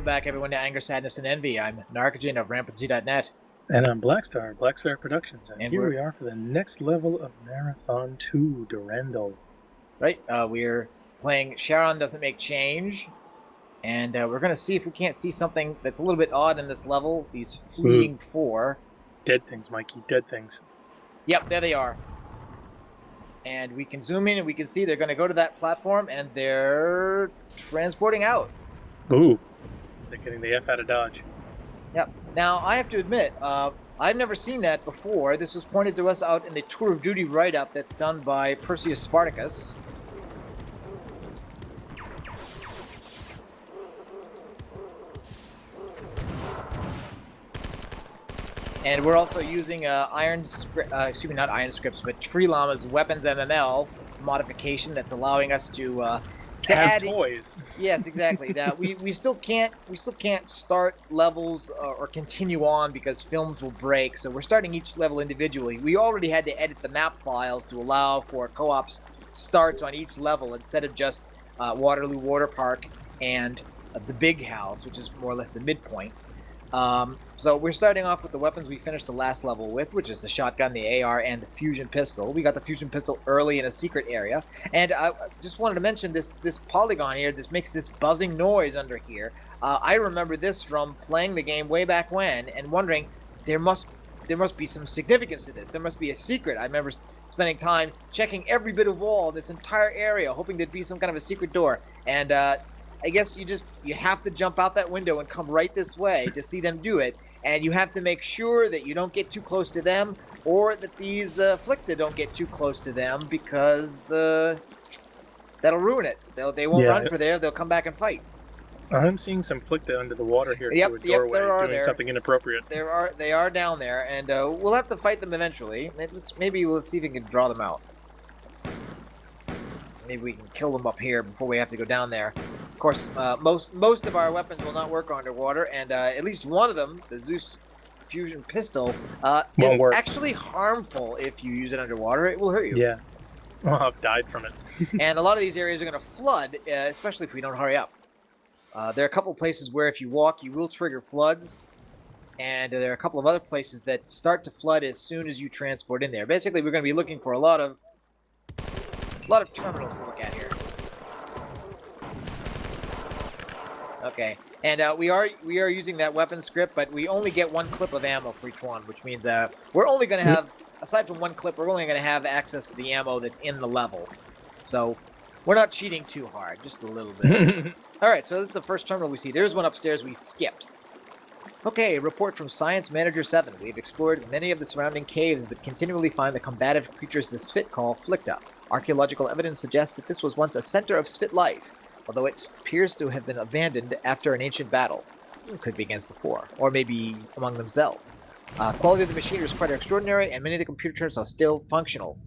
welcome back everyone to Anger, Sadness, and Envy. I'm Narcogen of Rampancy.net. And I'm Blackstar, Blackstar Productions, and here we are for the next level of Marathon 2, Durandal. Right, we're playing Charon Doesn't Make Change, and we're going to see if we can't see something that's a little bit odd in this level, these fleeing Pfhor. Dead things, Mikey, dead things. Yep, there they are. And we can zoom in and we can see they're going to go to that platform, and they're transporting out. Ooh, they're getting the F out of Dodge. Yep. Now, I have to admit, I've never seen that before. This was pointed to us out in the Tour of Duty write-up that's done by Perseus Spartacus. And we're also using not Iron Scripts, but Tree Llama's Weapons MML modification that's allowing us to have toys. Yes, exactly. Now we still can't start levels or continue on because films will break. So we're starting each level individually. We already had to edit the map files to allow for co-op starts on each level instead of just Waterloo Water Park and the Big House, which is more or less the midpoint. So we're starting off with the weapons we finished the last level with, which is the shotgun, the AR, and the fusion pistol. We got the fusion pistol early in a secret area, and I just wanted to mention this polygon here. This makes this buzzing noise under here. I remember this from playing the game way back when, and wondering there must be some significance to this. There must be a secret. I remember spending time checking every bit of wall in this entire area, hoping there'd be some kind of a secret door, and I guess you have to jump out that window and come right this way to see them do it, and you have to make sure that you don't get too close to them, or that these Afflicted don't get too close to them, because that'll ruin it. They won't run for there. They'll come back and fight. I'm seeing some Flicta under the water here through a doorway, doing something inappropriate. They are down there, and we'll have to fight them eventually. Maybe we'll see if we can draw them out. Maybe we can kill them up here before we have to go down there. Of course, most of our weapons will not work underwater, and at least one of them, the Zeus fusion pistol, is actually harmful if you use it underwater. It will hurt you. Yeah. Well, I've died from it. And a lot of these areas are going to flood, especially if we don't hurry up. There are a couple places where if you walk, you will trigger floods, and there are a couple of other places that start to flood as soon as you transport in there. Basically, we're going to be looking for a lot of terminals to look at here. Okay, and we are using that weapon script, but we only get one clip of ammo for each one, which means we're only going to have, aside from one clip, we're only going to have access to the ammo that's in the level. So we're not cheating too hard, just a little bit. All right, so this is the first terminal we see. There's one upstairs we skipped. Okay, report from Science Manager 7. We've explored many of the surrounding caves, but continually find the combative creatures the Sphit call Flicta. Archaeological evidence suggests that this was once a center of Sphit life, although it appears to have been abandoned after an ancient battle. It could be against the Pfhor, or maybe among themselves. Quality of the machinery is quite extraordinary, and many of the computer turrets are still functional.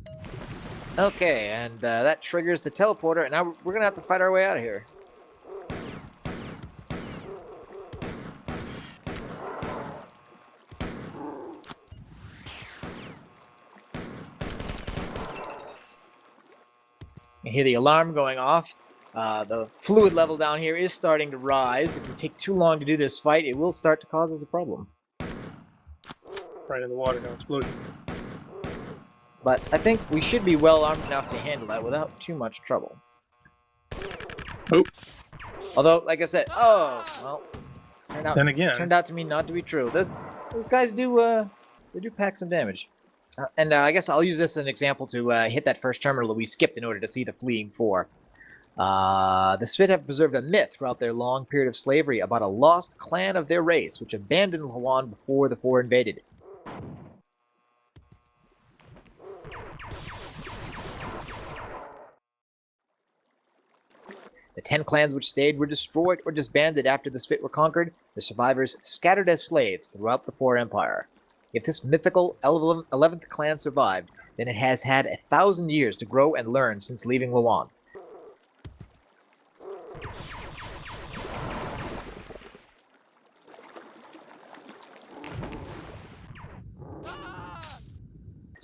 Okay, and that triggers the teleporter, and now we're going to have to fight our way out of here. You hear the alarm going off. The fluid level down here is starting to rise. If we take too long to do this fight, it will start to cause us a problem. Right in the water, no explosion. But I think we should be well armed enough to handle that without too much trouble. Oh. Although, like I said, turned out to me not to be true. Those guys do pack some damage. And I guess I'll use this as an example to hit that first terminal that we skipped in order to see the fleeing Pfhor. The Sphit have preserved a myth throughout their long period of slavery about a lost clan of their race which abandoned Lawan before the Pfhor invaded. The 10 clans which stayed were destroyed or disbanded after the Sphit were conquered, the survivors scattered as slaves throughout the Pfhor Empire. If this mythical 11th clan survived, then it has had 1,000 years to grow and learn since leaving Lawan.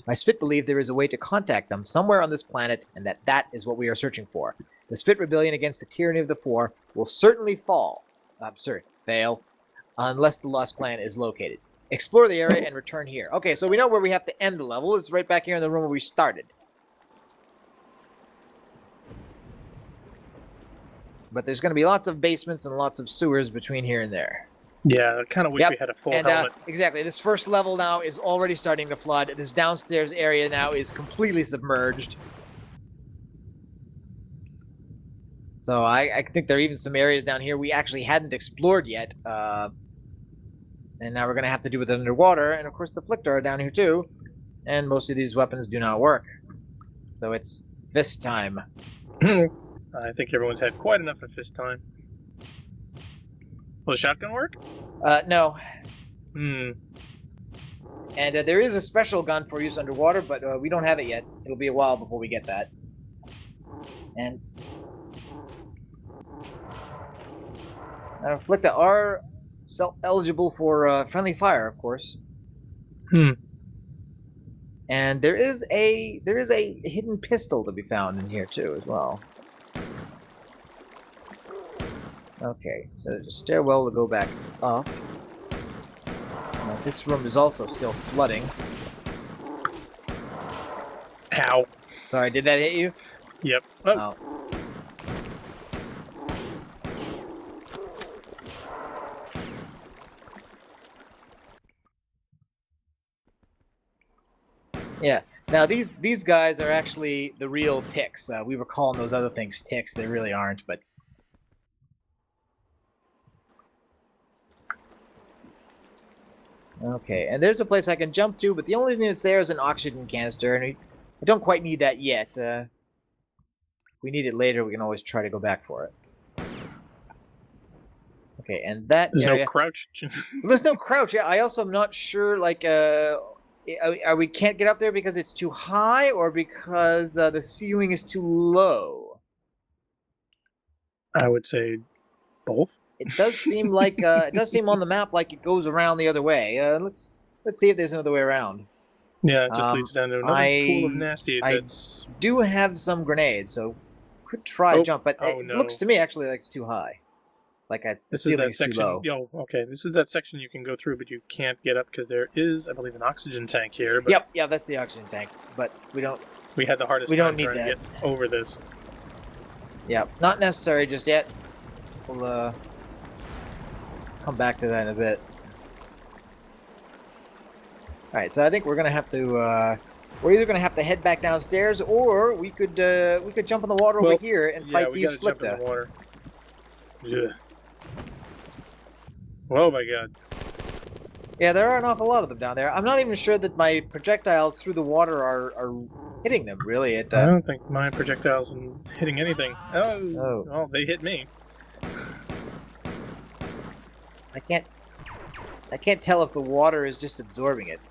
My Sphit believe there is a way to contact them somewhere on this planet, and that is what we are searching for. The Sphit rebellion against the tyranny of the Pfhor will certainly fall. Fail. Unless the Lost Clan is located. Explore the area and return here. Okay, so we know where we have to end the level. It's right back here in the room where we started. But there's going to be lots of basements and lots of sewers between here and there. Yeah, I kind of wish we had a full helmet. Exactly. This first level now is already starting to flood. This downstairs area now is completely submerged. So I think there are even some areas down here we actually hadn't explored yet. And now we're going to have to do it underwater. And of course the Flicker are down here too. And most of these weapons do not work. So it's fist time. I think everyone's had quite enough of fist time. Will the shotgun work? No. Hmm. And there is a special gun for use underwater, but we don't have it yet. It'll be a while before we get that. And Flicker are eligible for friendly fire, of course. Hmm. And there is a hidden pistol to be found in here too, as well. Okay, so there's a stairwell to go back up. This room is also still flooding. Ow. Sorry, did that hit you? Yep. Oh. Yeah. Now these guys are actually the real ticks. We were calling those other things ticks. They really aren't, but. Okay, and there's a place I can jump to, but the only thing that's there is an oxygen canister, and I don't quite need that yet. If we need it later, we can always try to go back for it. Okay, and that There's area... no crouch. There's no crouch, yeah. I also am not sure, like, we can't get up there because it's too high, or because the ceiling is too low? I would say both. It does seem like it does seem on the map like it goes around the other way. Let's see if there's another way around. Yeah, it just leads down to another pool of nasty. I do have some grenades, so could try to jump, but it looks to me actually like it's too high. Like the ceiling's too low. Okay, this is that section you can go through, but you can't get up because there is, I believe, an oxygen tank here. But yep, that's the oxygen tank. But we don't. We had the hardest time trying to get over this. Yeah, not necessary just yet. We'll come back to that in a bit. Alright, so I think we're gonna have to we're either gonna have to head back downstairs, or we could jump in the water over here and fight these Flicker. Jump in the water. Yeah. Oh my god. Yeah, there are an awful lot of them down there. I'm not even sure that my projectiles through the water are hitting them, really. I don't think my projectiles are hitting anything. Oh. Well, they hit me. I can't tell if the water is just absorbing it.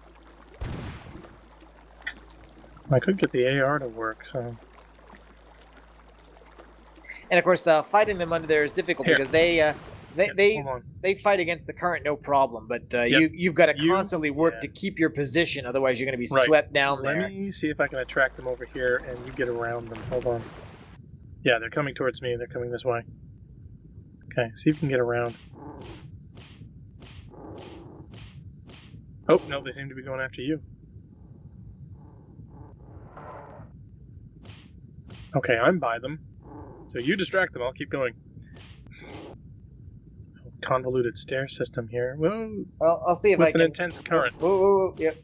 I could get the AR to work, so... And of course, fighting them under there is difficult because they fight against the current no problem, but you've got to constantly work to keep your position, otherwise you're going to be swept down there. Let me see if I can attract them over here and you get around them. Hold on. Yeah, they're coming towards me. They're coming this way. Okay, see if you can get around. Oh, no, they seem to be going after you. Okay, I'm by them. So you distract them, I'll keep going. Convoluted stair system here. Whoa. Well, I'll see if I can... With an intense current. Whoa, yep.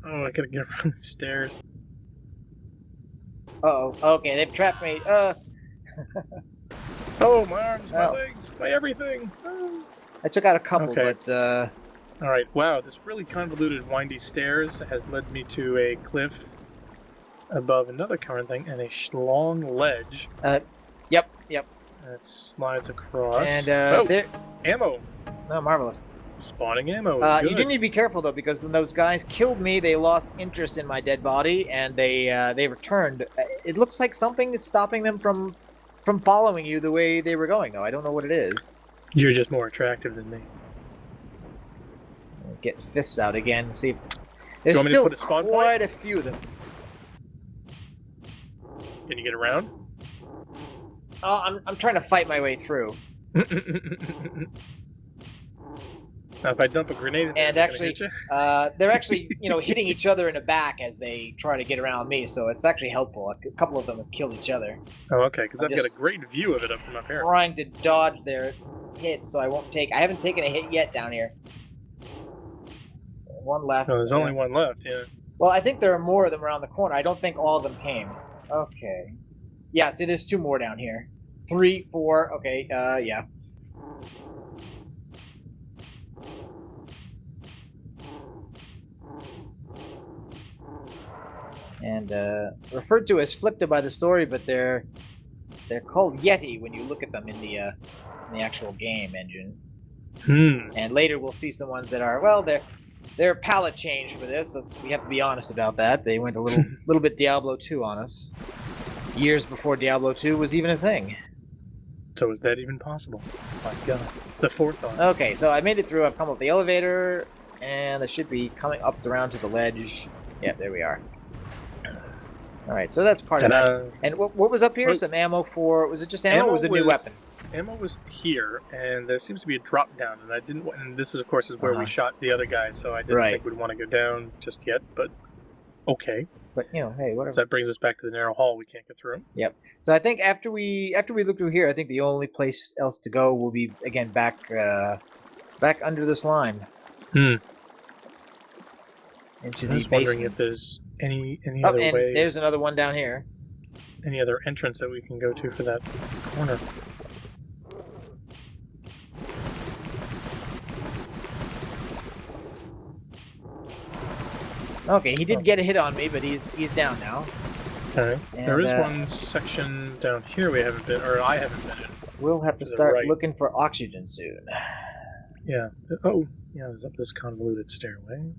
Oh, I gotta get around the stairs. Uh-oh. Okay, they've trapped me. Oh, my arms, my legs, my everything. I took out a couple, but... Alright, wow, this really convoluted windy stairs has led me to a cliff above another current thing and a long ledge. Yep. That slides across. And, there... Ammo! Oh, marvelous. Spawning ammo. You do need to be careful, though, because when those guys killed me, they lost interest in my dead body, and they returned. It looks like something is stopping them from following you the way they were going, though. I don't know what it is. You're just more attractive than me. Get fists out again. See if there's still quite a few of them. Can you get around? Oh, I'm trying to fight my way through. Now, if I dump a grenade in there, And is it actually, gonna hit you? they're actually, hitting each other in the back as they try to get around me. So it's actually helpful. A couple of them have killed each other. Oh, okay, because I'm I've got just a great view of it up from up here. Trying to dodge their hits, so I won't take. I haven't taken a hit yet down here. One left. No, there's only one left, yeah. Well, I think there are more of them around the corner. I don't think all of them came. Okay. Yeah, see, there's 2 more down here. 3, 4. Okay, yeah. And referred to as Flicta by the story, but they're called Yeti when you look at them in the actual game engine. And later we'll see some ones that are, well, they're palette change for this. We have to be honest about that. They went a little bit Diablo 2 on us. Years before Diablo 2 was even a thing. So is that even possible? My God. The forethought. Okay, so I made it through. I've come up the elevator, and I should be coming up around to the ledge. Yep, there we are. Alright, so that's part of that. And what was up here? Some ammo for... Was it just ammo or was it a new weapon? Ammo was here, and there seems to be a drop down, and I didn't... And this is, of course, is where we shot the other guy, so I didn't think we'd want to go down just yet, but okay. But, hey, whatever. So that brings us back to the narrow hall we can't get through. Yep. So I think after we look through here, I think the only place else to go will be, again, back under the slime. Into the basement. Wondering if there's any other way. There's another one down here. Any other entrance that we can go to for that corner? Okay, he did get a hit on me, but he's down now. Okay. There is one section down here we haven't been, or I haven't been in. We'll have to start looking for oxygen soon. Yeah. Oh, yeah. There's up this convoluted stairway.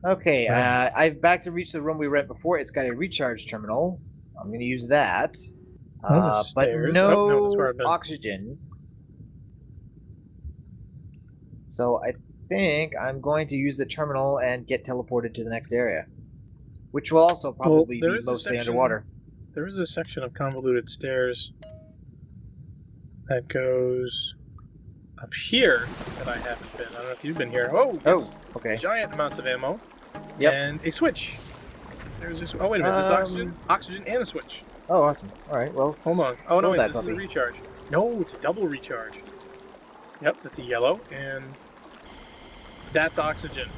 Okay, I've back to reach the room we read before. It's got a recharge terminal. I'm going to use that. But no oxygen. So I think I'm going to use the terminal and get teleported to the next area. Which will also probably be mostly underwater. There is a section of convoluted stairs that goes up here that I haven't been. I don't know if you've been here. Oh, yes. Oh, okay. Giant amounts of ammo. Yep. And a switch. There's a oh, wait a minute. Is this oxygen? Oxygen and a switch. Oh, awesome. All right, well... Hold on. Oh, no, wait, this is a recharge. No, it's a double recharge. Yep, that's a yellow, and that's oxygen.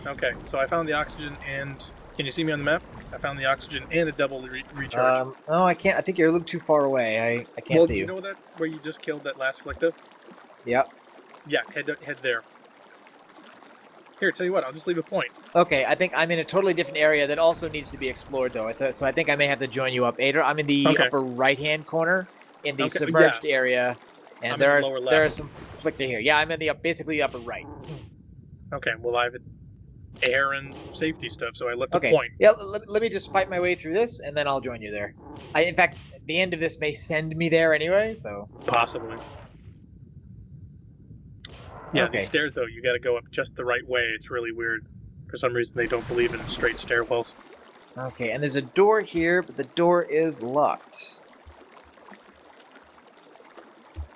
Okay, so I found the oxygen and... Can you see me on the map? I found the oxygen and a double recharge. No, I can't. I think you're a little too far away. I can't see you. Well, you know that where you just killed that last Flicta? Yep. Yeah, head there. Here, tell you what, I'll just leave a point. Okay, I think I'm in a totally different area that also needs to be explored, though. So I think I may have to join you up. Ader, I'm in the upper right-hand corner in the submerged area, and there are some Flicta here. Yeah, I'm in the basically upper right. Okay, well, I have air and safety stuff, so I left a point. Yeah, let me just fight my way through this, and then I'll join you there. In fact, the end of this may send me there anyway, so... Possibly. Yeah, these stairs, though, you gotta go up just the right way. It's really weird. For some reason, they don't believe in straight stairwells. Okay, and there's a door here, but the door is locked.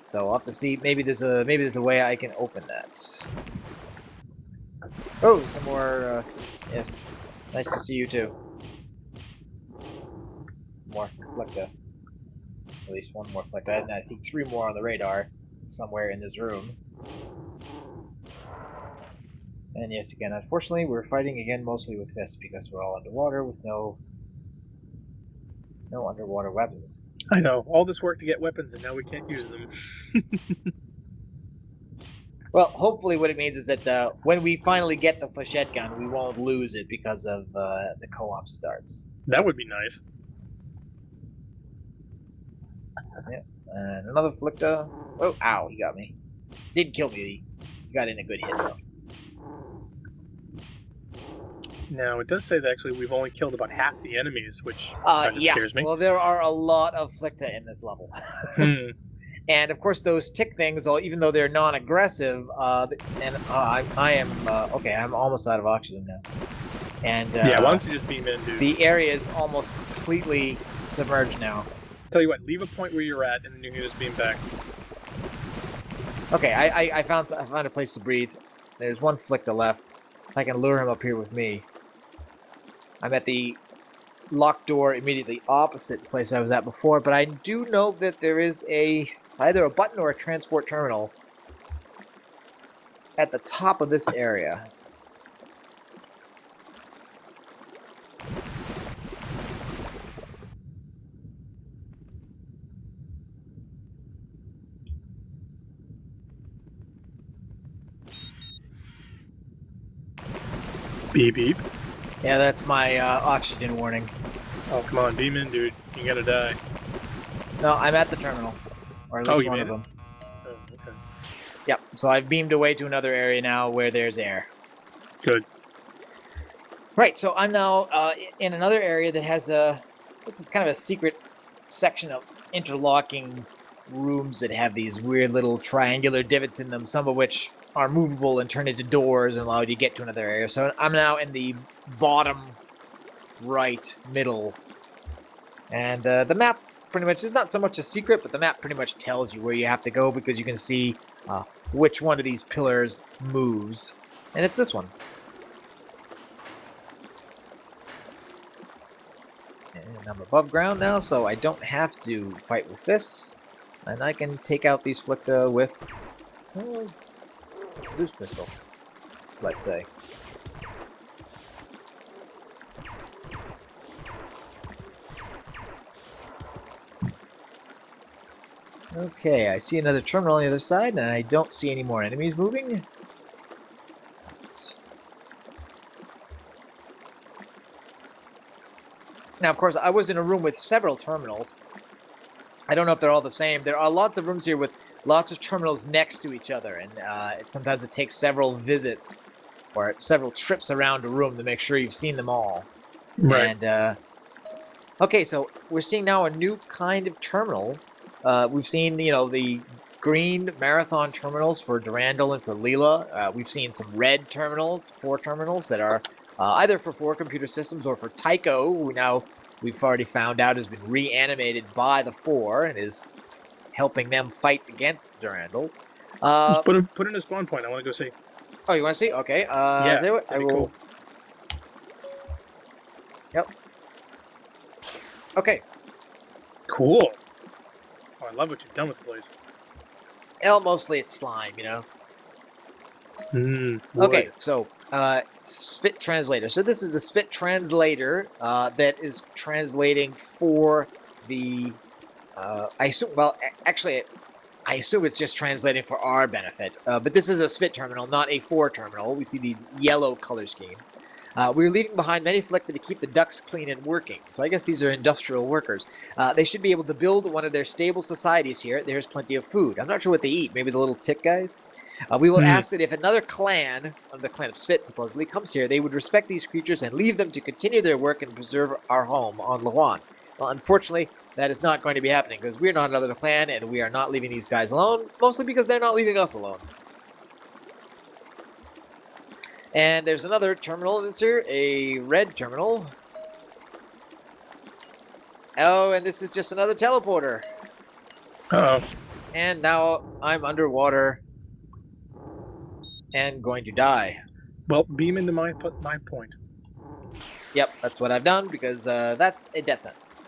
So I'll have to see. Maybe there's a way I can open that. Oh, some more. Yes, nice to see you too. Some more Flicta. At least one more Flicta. And I see 3 more on the radar somewhere in this room. And yes, again, unfortunately, we're fighting again mostly with fists because we're all underwater with no underwater weapons. I know. All this work to get weapons, and now we can't use them. Well, hopefully what it means is that when we finally get the flechette gun, we won't lose it because of the co-op starts. That would be nice. Yeah. And another Flicta. Oh, ow, he got me. Didn't kill me. He got in a good hit, though. Now, it does say that actually we've only killed about half the enemies, which kind of scares me. Well, there are a lot of Flicta in this level. And, of course, those tick things, even though they're non-aggressive, I'm almost out of oxygen now. And yeah, why don't you just beam in, dude? The area is almost completely submerged now. Tell you what, leave a point where you're at, and then you can just beam back. Okay, I found a place to breathe. There's one Flicta left. I can lure him up here with me. I'm at the locked door immediately opposite the place I was at before, but I do know that there is it's either a button or a transport terminal at the top of this area. Beep beep. Yeah, that's my oxygen warning. Oh, come on, beam in, dude. You're gonna die. No, I'm at the terminal. Or at least you one made of it? them. Oh, okay. Yep, so I've beamed away to another area now where there's air. Good. Right, so I'm now in another area that has this is kind of a secret section of interlocking rooms that have these weird little triangular divots in them, some of which are movable and turn into doors and allow you to get to another area. So I'm now in the bottom right middle. And the map pretty much is not so much a secret, but the map pretty much tells you where you have to go because you can see which one of these pillars moves. And it's this one. And I'm above ground now, so I don't have to fight with fists. And I can take out these Flicta with loose pistol, let's say. Okay, I see another terminal on the other side, and I don't see any more enemies moving. Now, of course, I was in a room with several terminals. I don't know if they're all the same. There are lots of rooms here with lots of terminals next to each other, and sometimes it takes several visits or several trips around a room to make sure you've seen them all. Right. And okay, so we're seeing now a new kind of terminal. We've seen, the green marathon terminals for Durandal and for Leela. We've seen some red terminals, 4 terminals that are either for Pfhor computer systems or for Tycho, who now we've already found out has been reanimated by the Pfhor and is helping them fight against Durandal. Just put in a spawn point. I want to go see. Oh, you want to see? Okay. Yeah, there, I will. cool. Yep. Okay. Cool. Oh, I love what you've done with the place. Well, mostly it's slime, Okay, so Spit translator. So this is a Spit translator that is translating for the. I assume. Well, actually, I assume it's just translating for our benefit. But this is a Spit terminal, not a Pfhor terminal. We see the yellow color scheme. We're leaving behind many Flicta to keep the ducts clean and working. So I guess these are industrial workers. They should be able to build one of their stable societies here. There's plenty of food. I'm not sure what they eat. Maybe the little tick guys? We will ask that if another clan, the clan of Spit supposedly, comes here, they would respect these creatures and leave them to continue their work and preserve our home on Lawan. Well, unfortunately, that is not going to be happening because we're not another clan and we are not leaving these guys alone, mostly because they're not leaving us alone. And there's another terminal that's here, a red terminal. Oh, and this is just another teleporter. Uh-oh. And now I'm underwater and going to die. Well, beam into my point. Yep, that's what I've done because that's a death sentence.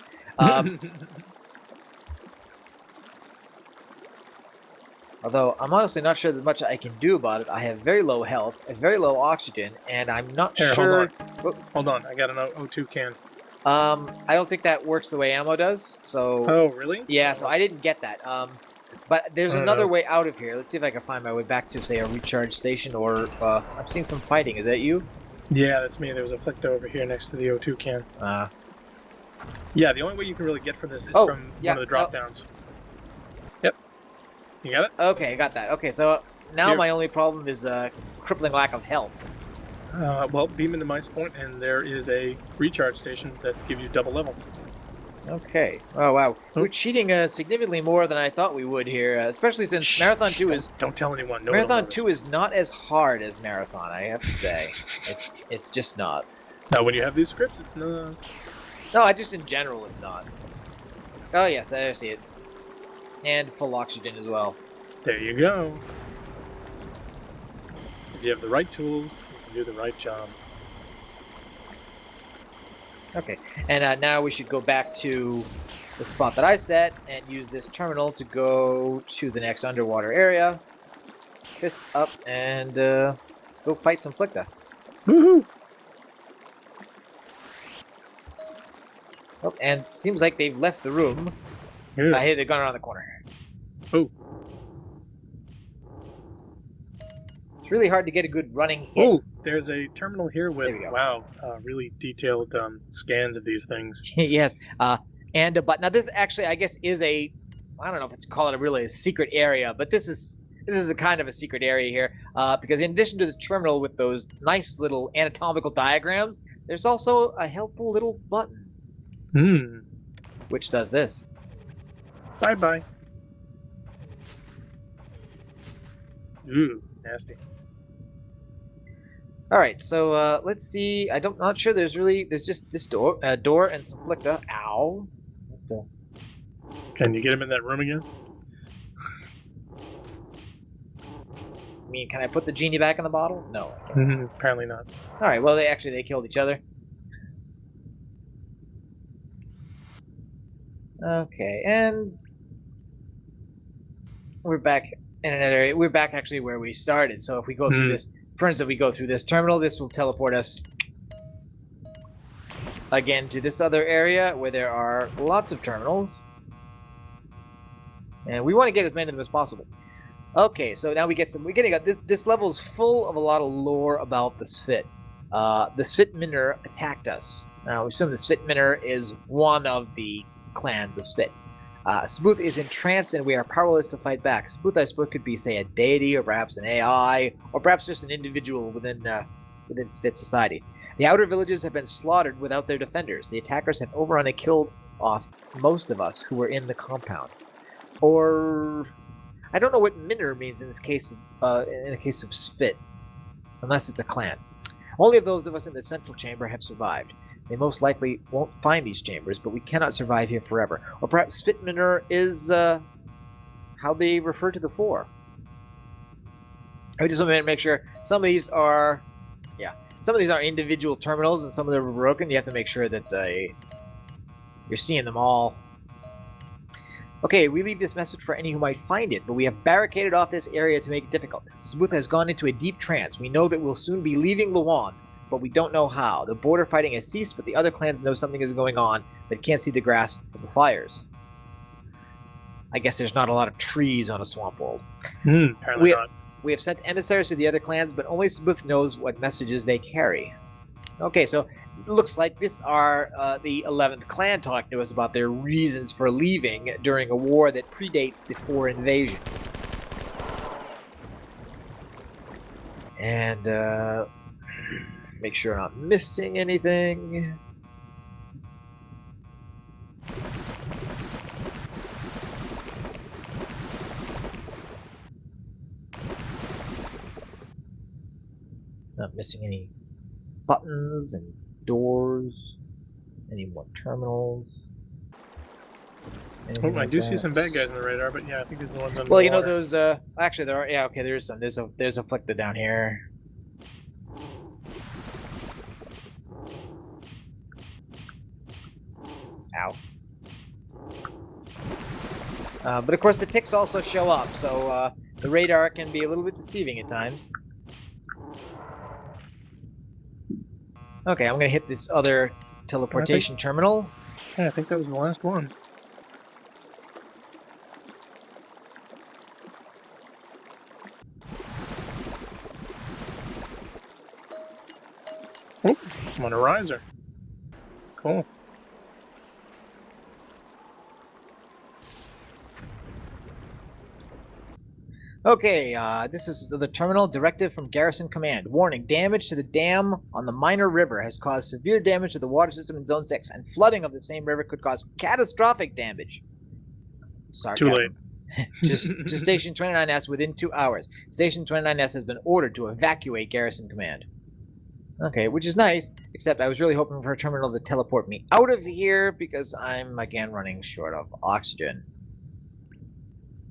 Although I'm honestly not sure that much I can do about it. I have very low health, and very low oxygen, and I'm not sure. Hold on, I got an O2 can. I don't think that works the way ammo does. So. Oh, really? Yeah, so I didn't get that. But there's another way out of here. Let's see if I can find my way back to, say, a recharge station, or I'm seeing some fighting. Is that you? Yeah, that's me. There was a Flicta over here next to the O2 can. Yeah, the only way you can really get from this is from one of the drop downs. Yep. You got it? Okay, I got that. Okay, so now my only problem is crippling lack of health. Well, beam into my point, and there is a recharge station that gives you double level. Okay. Oh, wow. We're cheating significantly more than I thought we would here, especially since Marathon 2 is... Don't tell anyone. No Marathon 2 is not as hard as Marathon, I have to say. It's just not. Now, when you have these scripts, it's not... No, just in general, it's not. Oh, yes, I see it. And full oxygen as well. There you go. If you have the right tools, you can do the right job. Okay, and now we should go back to the spot that I set and use this terminal to go to the next underwater area. This up, and let's go fight some Flicta. Woohoo! Oh, and seems like they've left the room. Yeah. Hey, they've gone around the corner. Oh. It's really hard to get a good running hit. Oh, there's a terminal here with, There we go. wow, really detailed scans of these things. Yes, and a button. Now this actually, I guess, is a, I don't know if it's call it a secret area, but this is a kind of a secret area here, because in addition to the terminal with those nice little anatomical diagrams, there's also a helpful little button. Which does this. Bye-bye. Ooh, nasty. All right, so let's see. Not sure. There's just this door and some Flicta. Ow. Can you get him in that room again? I mean, can I put the genie back in the bottle? No. Apparently not. All right. Well, they killed each other. Okay, and we're back in another area. We're back actually where we started. So if we go through this, for instance, if we go through this terminal, this will teleport us again to this other area where there are lots of terminals. And we want to get as many of them as possible. Okay, so now we're getting this level is full of a lot of lore about the Spht. The Sphtminr attacked us. Now we assume the Sphtminr is one of the clans of Spht. Sbooth is entranced and we are powerless to fight back. Sbooth, I suppose, could be, say, a deity or perhaps an AI or perhaps just an individual within Spht society. The outer villages have been slaughtered without their defenders. The attackers have overrun and killed off most of us who were in the compound. Or I don't know what Minr means in this case. In the case of Spht, unless it's a clan. Only of those of us in the central chamber have survived. They most likely won't find these chambers, but we cannot survive here forever. Or perhaps Sphtminr is how they refer to the Pfhor. I just want to make sure some of these are, individual terminals, and some of them are broken. You have to make sure that you're seeing them all. Okay, we leave this message for any who might find it, but we have barricaded off this area to make it difficult. Sbooth has gone into a deep trance. We know that we'll soon be leaving Luan, but we don't know how. The border fighting has ceased, but the other clans know something is going on, but can't see the grass of the fires. I guess there's not a lot of trees on a swamp world. Apparently not. We have sent emissaries to the other clans, but only Sbooth knows what messages they carry. Okay, so it looks like this are the 11th clan talking to us about their reasons for leaving during a war that predates the Pfhor invasion. And let's make sure I'm not missing anything. Not missing any buttons and doors. Any more terminals. Oh, I do see some bad guys on the radar, but yeah, I think there's the ones under well, the you know water. those. Actually, there are. Yeah, okay. There's some. There's a Flicta down here. Ow. But of course, the ticks also show up, so the radar can be a little bit deceiving at times. Okay, I'm gonna hit this other teleportation terminal. Yeah, I think that was the last one. Oh, I'm on a riser. Cool. Okay, this is the terminal directive from Garrison Command. Warning, damage to the dam on the Minor River has caused severe damage to the water system in Zone 6, and flooding of the same river could cause catastrophic damage. Sarcasm. Too late. to Station 29S within 2 hours. Station 29S has been ordered to evacuate Garrison Command. Okay, which is nice, except I was really hoping for a terminal to teleport me out of here because I'm, again, running short of oxygen.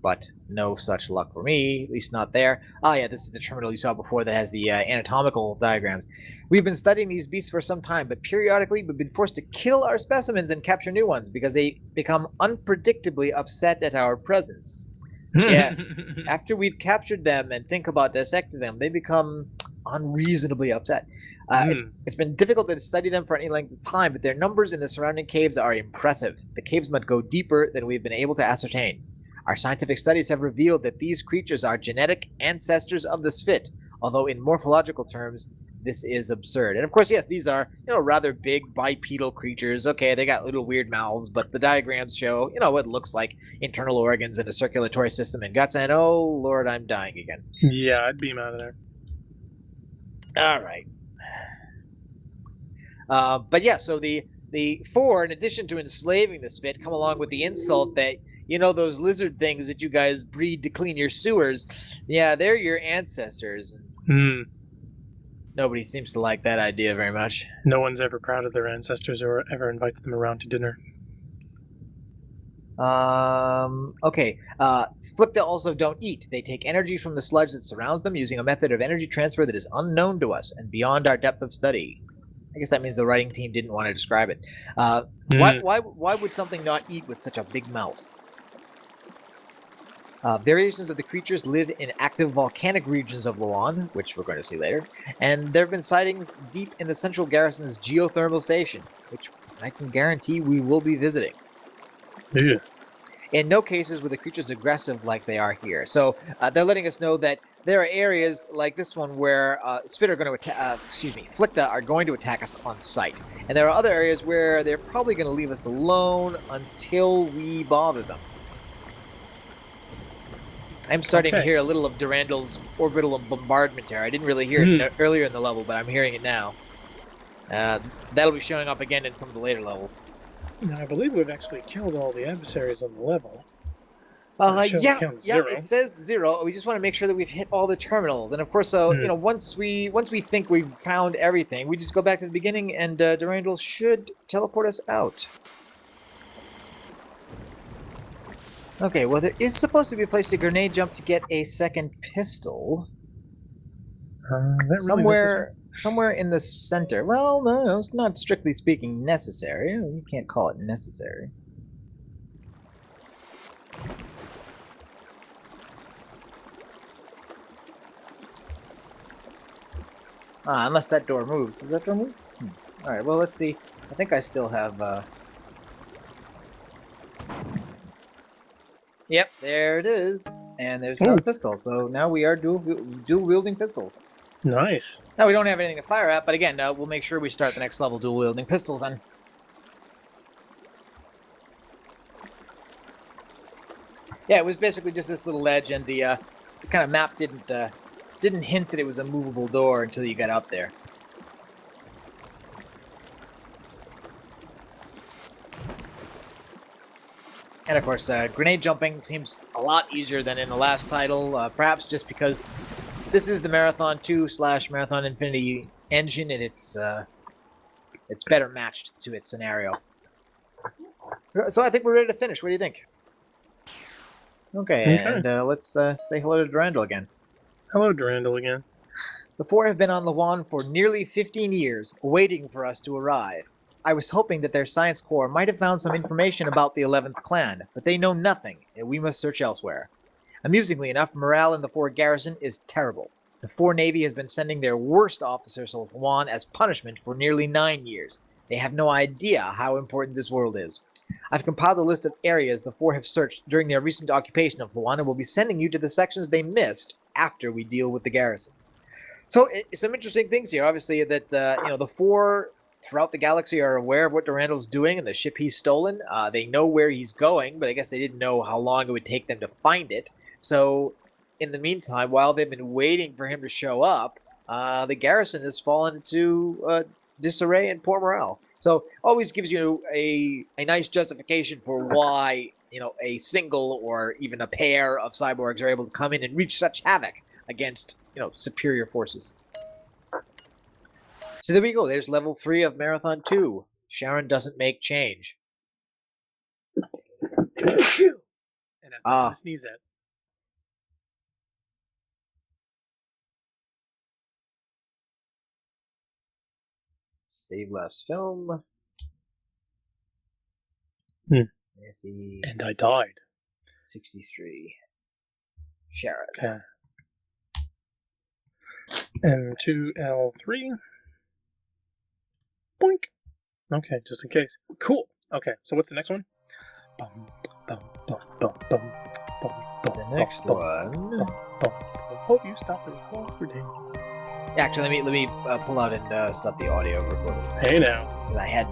but no such luck for me, at least not there. Ah, yeah, this is the terminal you saw before that has the anatomical diagrams. We've been studying these beasts for some time, but periodically we've been forced to kill our specimens and capture new ones because they become unpredictably upset at our presence. Yes, after we've captured them and think about dissecting them, they become unreasonably upset. It's been difficult to study them for any length of time, but their numbers in the surrounding caves are impressive. The caves must go deeper than we've been able to ascertain. Our scientific studies have revealed that these creatures are genetic ancestors of the Spht, although in morphological terms, this is absurd. And of course, yes, these are, rather big bipedal creatures. Okay, they got little weird mouths, but the diagrams show, what looks like internal organs and a circulatory system and guts, and oh, Lord, I'm dying again. Yeah, I'd beam out of there. All right. But yeah, so the Pfhor, in addition to enslaving the Spht, come along with the insult that, those lizard things that you guys breed to clean your sewers, yeah, they're your ancestors. Nobody seems to like that idea very much. No one's ever proud of their ancestors or ever invites them around to dinner. Okay. Splicta also don't eat. They take energy from the sludge that surrounds them using a method of energy transfer that is unknown to us and beyond our depth of study. I guess that means the writing team didn't want to describe it. Why would something not eat with such a big mouth? Variations of the creatures live in active volcanic regions of Luan, which we're going to see later, and there have been sightings deep in the central garrison's geothermal station, which I can guarantee we will be visiting. Yeah. In no cases were the creatures aggressive like they are here. So they're letting us know that there are areas like this one where Spht are going to attack. Pflicta are going to attack us on sight, and there are other areas where they're probably going to leave us alone until we bother them. I'm starting to hear a little of Durandal's orbital bombardment here. I didn't really hear it earlier in the level, but I'm hearing it now. That'll be showing up again in some of the later levels. Now, I believe we've actually killed all the adversaries on the level. It says 0. We just want to make sure that we've hit all the terminals. And of course, once we think we've found everything, we just go back to the beginning, and Durandal should teleport us out. Okay, well, there is supposed to be a place to grenade jump to get a second pistol. Somewhere in the center. Well, no, it's not strictly speaking necessary. You can't call it necessary. Unless that door moves. Does that door move? Alright, well, let's see. I think I still have, Yep, there it is. And there's another pistol. So now we are dual-wielding pistols. Nice. Now, we don't have anything to fire at, but again, we'll make sure we start the next level dual-wielding pistols then. Yeah, it was basically just this little ledge, and the kind of map didn't hint that it was a movable door until you got up there. And of course, grenade jumping seems a lot easier than in the last title, perhaps just because this is the Marathon 2 / Marathon Infinity engine, and it's better matched to its scenario. So I think we're ready to finish. What do you think? Okay. And let's say hello to Durandal again. Hello, Durandal again. The Pfhor have been on Luan for nearly 15 years, waiting for us to arrive. I was hoping that their science corps might have found some information about the 11th clan, but they know nothing, and we must search elsewhere. Amusingly enough, morale in the Pfhor garrison is terrible. The Pfhor Navy has been sending their worst officers to Luan as punishment for nearly 9 years. They have no idea how important this world is. I've compiled a list of areas the Pfhor have searched during their recent occupation of Luan, and will be sending you to the sections they missed after we deal with the garrison. So, some interesting things here. Obviously, that the Pfhor throughout the galaxy are aware of what Durandal's doing and the ship he's stolen. They know where he's going, but I guess they didn't know how long it would take them to find it. So, in the meantime, while they've been waiting for him to show up, the garrison has fallen into disarray and poor morale. So, always gives you a nice justification for why a single or even a pair of cyborgs are able to come in and wreak such havoc against superior forces. So there we go. There's level 3 of Marathon 2. Charon doesn't make change. And that's what I sneeze at. Save last film. ASE. And I died. 63. Charon. Okay. M2L3. Boink. Okay, just in case. Cool. Okay, so what's the next one? Bum, bum, bum, bum, bum, bum, bum, The next bum, one. Bum, bum, bum. Hope you stop the recording. Actually, let me pull out and stop the audio recording. Hey now. I had